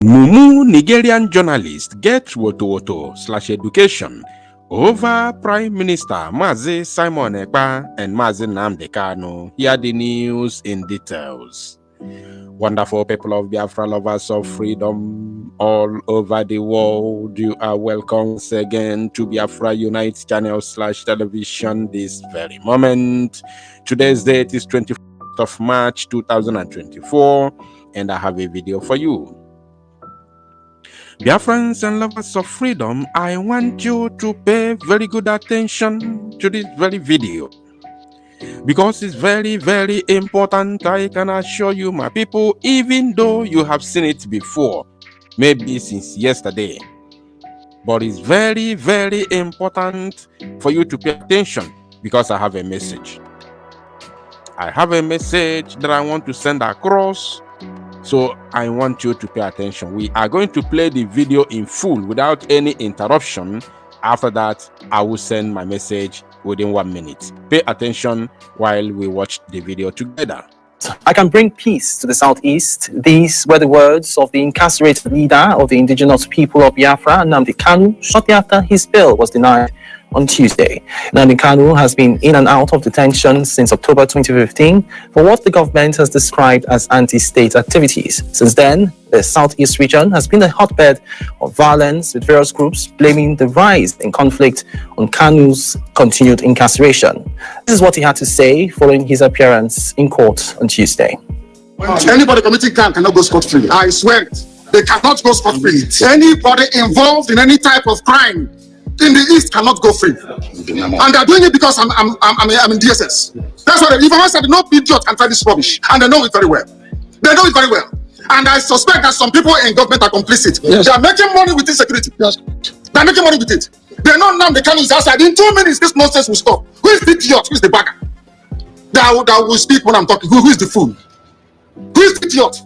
Mumu Nigerian journalist gets WOTO WOTO /education over Prime Minister Mazi Simon Ekpa and Ekpa Nnamdi Kanu. Hear the news in details. Wonderful people of Biafra, lovers of freedom all over the world, you are welcome once again to Biafra Unite channel /television this very moment. Today's date is 24th of March 2024, and I have a video for you. Biafrans and lovers of freedom, I want you to pay very good attention to this very video, because it's very, very important. I can assure you, my people, even though you have seen it before, maybe since yesterday, but it's very, very important for you to pay attention, because I have a message. I have a message that I want to send across, so I want you to pay attention. We are going to play the video in full without any interruption. After that, I will send my message within 1 minute. Pay attention while we watch the video together. I can bring peace to the southeast. These were the words of the incarcerated leader of the indigenous people of Biafra, Nnamdi Kanu, shortly after his bail was denied on Tuesday. Nnamdi Kanu has been in and out of detention since October 2015 for what the government has described as anti-state activities. Since then, the southeast region has been a hotbed of violence, with various groups blaming the rise in conflict on Kanu's continued incarceration. This is what he had to say following his appearance in court on Tuesday. Anybody committing crime cannot go scot-free. I swear it. They cannot go scot-free. Anybody involved in any type of crime in the East cannot go free. And they're doing it because I'm in DSS. That's what if I said no idiot can try this rubbish, and they know it very well. They know it very well. And I suspect that some people in government are complicit. Yes. They are making money with insecurity. Yes. They are making money with it. They know now the Kanu is outside. In 2 minutes, this nonsense will stop. Who is the idiot? Who is the bagger? That will speak when I'm talking. Who is the fool? Who is the idiot?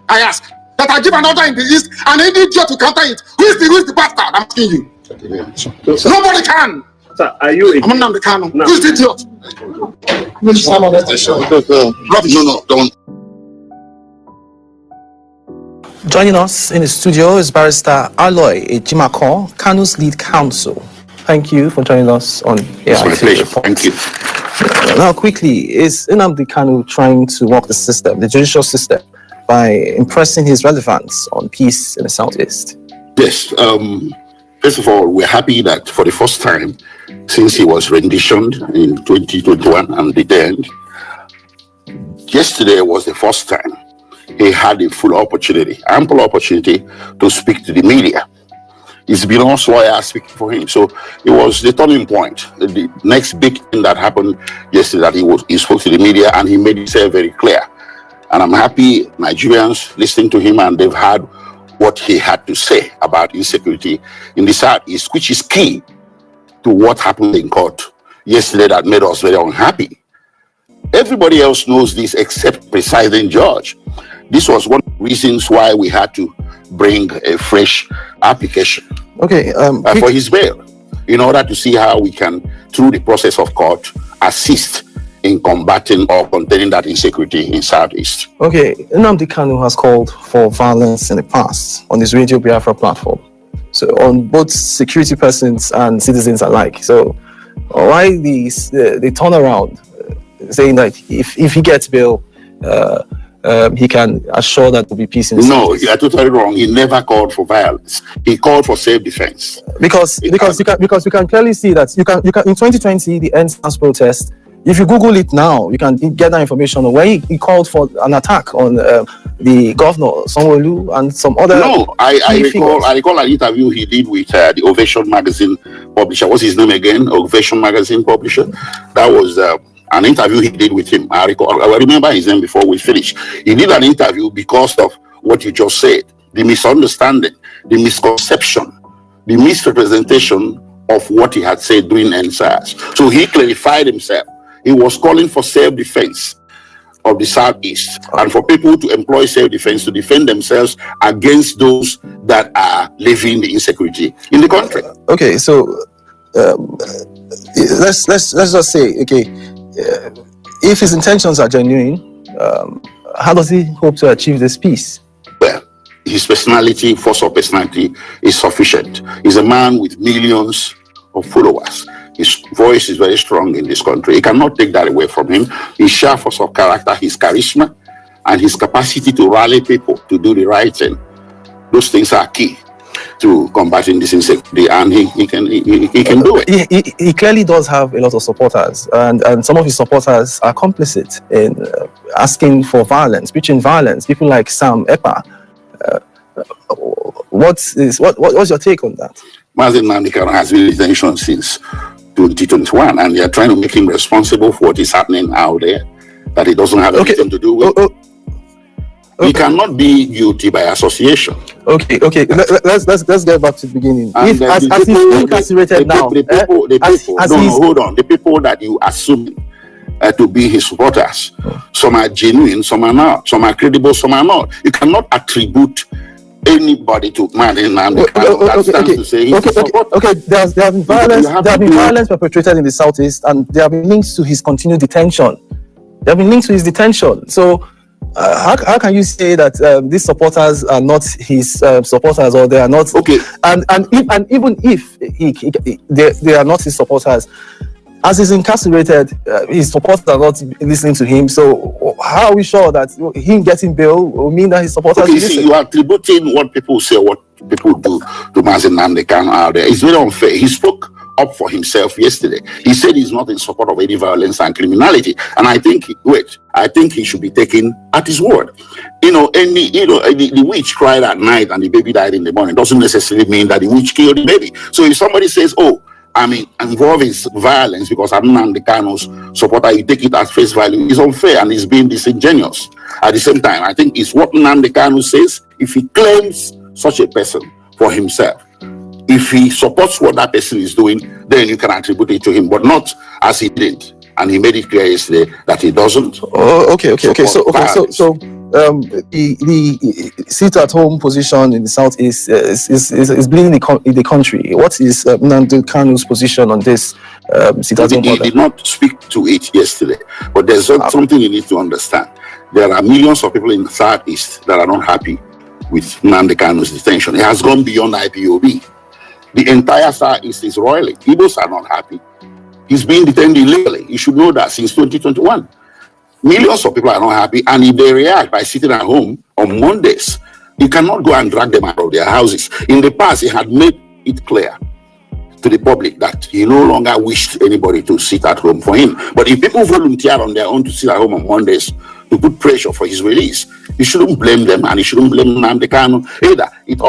I ask. That I give an order in the East and any idiot to counter it. Who is the bastard? I'm asking you. So, nobody can. Sir, are you? I'm not the Kanu. No. Who's the idiot? No, don't. Joining us in the studio is Barrister Aloy Ejimako, Kanu's lead counsel. Thank you for joining us on It's my pleasure. Thank you. Now, quickly, is Nnamdi Kanu trying to walk the system, the judicial system, by impressing his relevance on peace in the southeast? Yes. First of all, we're happy that for the first time since he was renditioned in 2021 and detained, yesterday was the first time he had a full opportunity, ample opportunity to speak to the media. It's been also lawyer speaking for him. So it was the turning point. The next big thing that happened yesterday, that he spoke to the media and he made himself very clear. And I'm happy Nigerians listening to him and they've heard what he had to say about insecurity in the Southeast, which is key to what happened in court yesterday that made us very unhappy. Everybody else knows this except presiding judge. This was one of the reasons why we had to bring a fresh application for his bail, in order to see how we can, through the process of court, assist in combating or containing that insecurity in Southeast. Okay, Nnamdi Kanu has called for violence in the past on his Radio Biafra platform, so on both security persons and citizens alike. So why the turnaround, saying that if he gets bail, he can assure that there will be peace in the No, you are totally wrong. He never called for violence. He called for self-defense. Because you can clearly see that you can in 2020 the EndSARS protest. If you Google it now, you can get that information on where he called for an attack on the governor Sanwo-Olu and some other. No, I recall an interview he did with the Ovation magazine publisher. What's his name again? Ovation magazine publisher. That was an interview he did with him. I remember his name before we finish. He did an interview because of what you just said, the misunderstanding, the misconception, the misrepresentation of what he had said during EndSARS. So he clarified himself. He was calling for self-defense of the Southeast and for people to employ self-defense to defend themselves against those that are living the insecurity in the country. Okay, so let's just say, okay, if his intentions are genuine, how does he hope to achieve this peace? Well, his personality, force of personality is sufficient. He's a man with millions of followers. His voice is very strong in this country. You cannot take that away from him. His sheer force of character, his charisma, and his capacity to rally people to do the right thing. Those things are key to combating this insecurity, and he can do it. He clearly does have a lot of supporters, and some of his supporters are complicit in asking for violence, preaching violence. People like Sam Ekpa. What's your take on that? Ekpa Nnamdi Kanu has been in detention since 2021, and they are trying to make him responsible for what is happening out there that he doesn't have anything to do with. He cannot be guilty by association. Okay. Let's get back to the beginning. If, as he's incarcerated now, hold on. The people that you assume to be his supporters, some are genuine, some are not. Some are credible, some are not. You cannot attribute anybody to Nnamdi Kanu. Okay. There have been violence. There have been violence perpetrated in the southeast, and there have been links to his continued detention. So. How can you say that these supporters are not his supporters, or they are not? Okay. And even if they are not his supporters, as he's incarcerated, his supporters are not listening to him. So how are we sure that him getting bail will mean that his supporters? Okay, see, you are attributing what people say, what people do to Nnamdi Kanu out there. It's very unfair. He spoke up for himself yesterday. He said he's not in support of any violence and criminality, and I think he should be taken at his word. The witch cried at night and the baby died in the morning doesn't necessarily mean that the witch killed the baby. So if somebody says, I'm involved in violence because I'm Nnamdi Kanu's supporter, you take it at face value, it's unfair and it's being disingenuous. At the same time, I think it's what Nnamdi Kanu says. If he claims such a person for himself, if he supports what that person is doing, then you can attribute it to him, but not as he did. And he made it clear yesterday that he doesn't. Okay. So the sit-at-home position in the southeast is bleeding in the country. What is Nnamdi Kanu's position on this sit-at-home? He did not speak to it yesterday, but there's something you need to understand. There are millions of people in the southeast that are not happy with Nnamdi Kanu's detention. It has gone beyond IPOB. The entire southeast is roiling. Igbos are not happy. He's being detained illegally. You should know that since 2021. Millions of people are not happy, and if they react by sitting at home on Mondays, you cannot go and drag them out of their houses. In the past, he had made it clear to the public that he no longer wished anybody to sit at home for him. But if people volunteer on their own to sit at home on Mondays to put pressure for his release, you shouldn't blame them, and you shouldn't blame Nnamdi Kanu either. It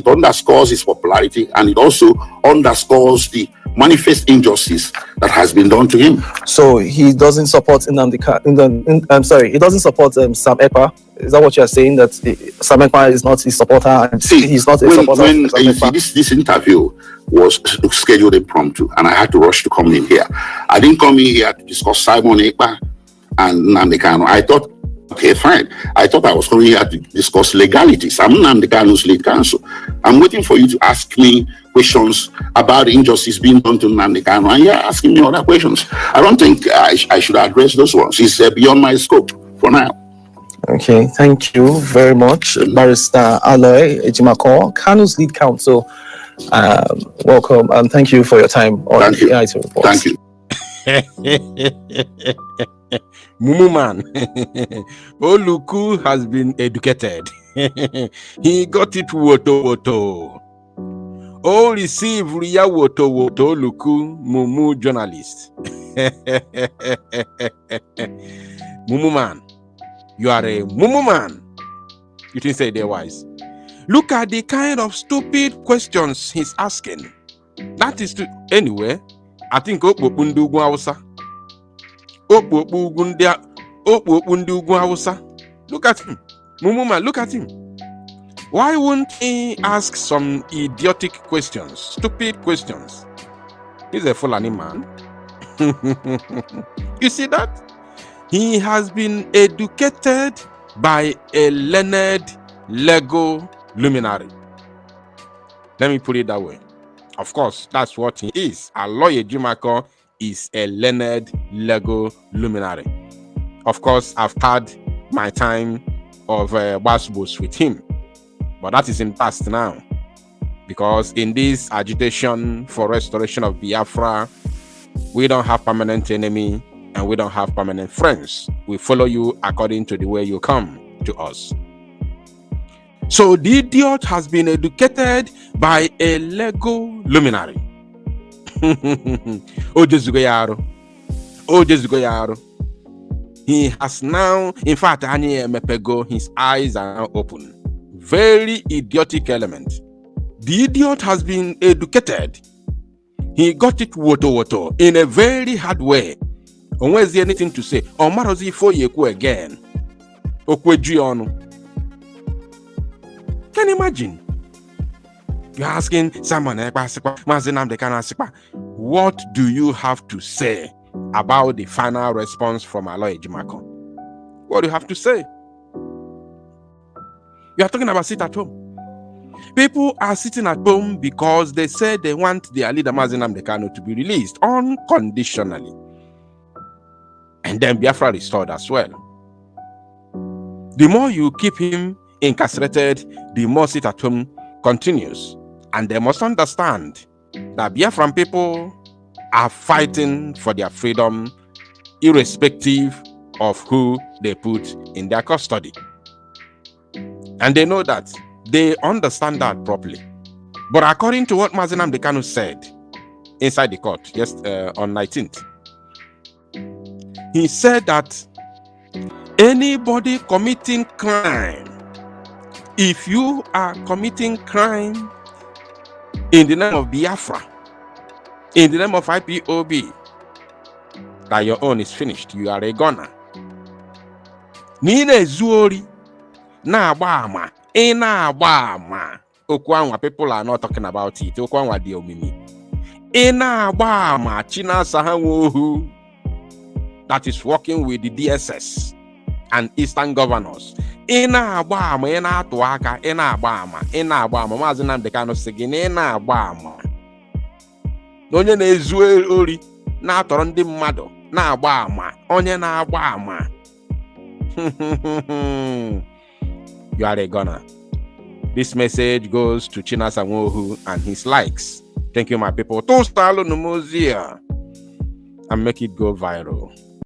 underscores his popularity, and it also underscores the manifest injustice that has been done to him. So he doesn't support Nnamdi Kanu. He doesn't support Sam Ekpa. Is that what you are saying? That Sam Ekpa is not his supporter, and he's not a supporter of Sam Ekpa? This interview was scheduled impromptu, and I had to rush to come in here. I didn't come in here to discuss Simon Ekpa and Nnamdi Kanu. I thought, okay, fine. I thought I was coming here to discuss legalities. I'm Nnamdi Kanu's lead counsel. I'm waiting for you to ask me questions about the injustice being done to Nnamdi Kanu, and you're asking me other questions. I don't think I should address those ones. It's beyond my scope for now. Okay, thank you very much, Barrister Aloy Ejimako, Kanu's lead counsel. Welcome, and thank you for your time on the AI Report. Thank you. Mumu man, Oluku has been educated. He got it woto woto. Oh, receive Ria woto woto Luku Mumu journalist. Mumu man, you are a Mumu man. You didn't say they're wise. Look at the kind of stupid questions he's asking. That is to anyway. I think Okpokundu Hausa. Look at him. Mumuma, look at him. Why won't he ask some idiotic questions, stupid questions? He's a Fulani man. You see that? He has been educated by a learned Lego luminary. Let me put it that way. Of course, that's what he is. Aloy Ejimako is a learned Lego luminary. Of course, I've had my time of Basbos with him. But that is in past now. Because in this agitation for restoration of Biafra, we don't have permanent enemy and we don't have permanent friends. We follow you according to the way you come to us. So the idiot has been educated by a Lego luminary. He has now, in fact, his eyes are now open. Very idiotic element. The idiot has been educated. He got it woto woto in a very hard way. And where's there anything to say? Omarozi for yeku again. Can you imagine? You're asking someone, what do you have to say about the final response from Aloy Ejimako? What do you have to say? You are talking about sit at home. People are sitting at home because they say they want their leader Mazi Nnamdi Kanu to be released unconditionally. And then Biafra restored as well. The more you keep him incarcerated, the more sit at home continues. And they must understand that Biafran people are fighting for their freedom irrespective of who they put in their custody. And they know that. They understand that properly. But according to what Mazi Nnamdi Kanu said inside the court on 19th, he said that anybody committing crime, if you are committing crime in the name of Biafra, in the name of IPOB, that your own is finished. You are a gunner. Nina Zuori na Bama. Ina Bama. Okwanwa, people are not talking about it. Okwanwa di omimi. Ina Bama China Sahawu, that is working with the DSS and Eastern governors. Ina Bama, Ina Tuaka, Ina Bama, Mazi Nnamdi Kanu sigin, Ina Bama. Onye na-ezu ori na-atọrọ ndị mmadụ na-agba ama, onye na-agba ama. You are a gunner. This message goes to Chinasa Nwohu and his likes. Thank you, my people. Toast Alunumuzia and make it go viral.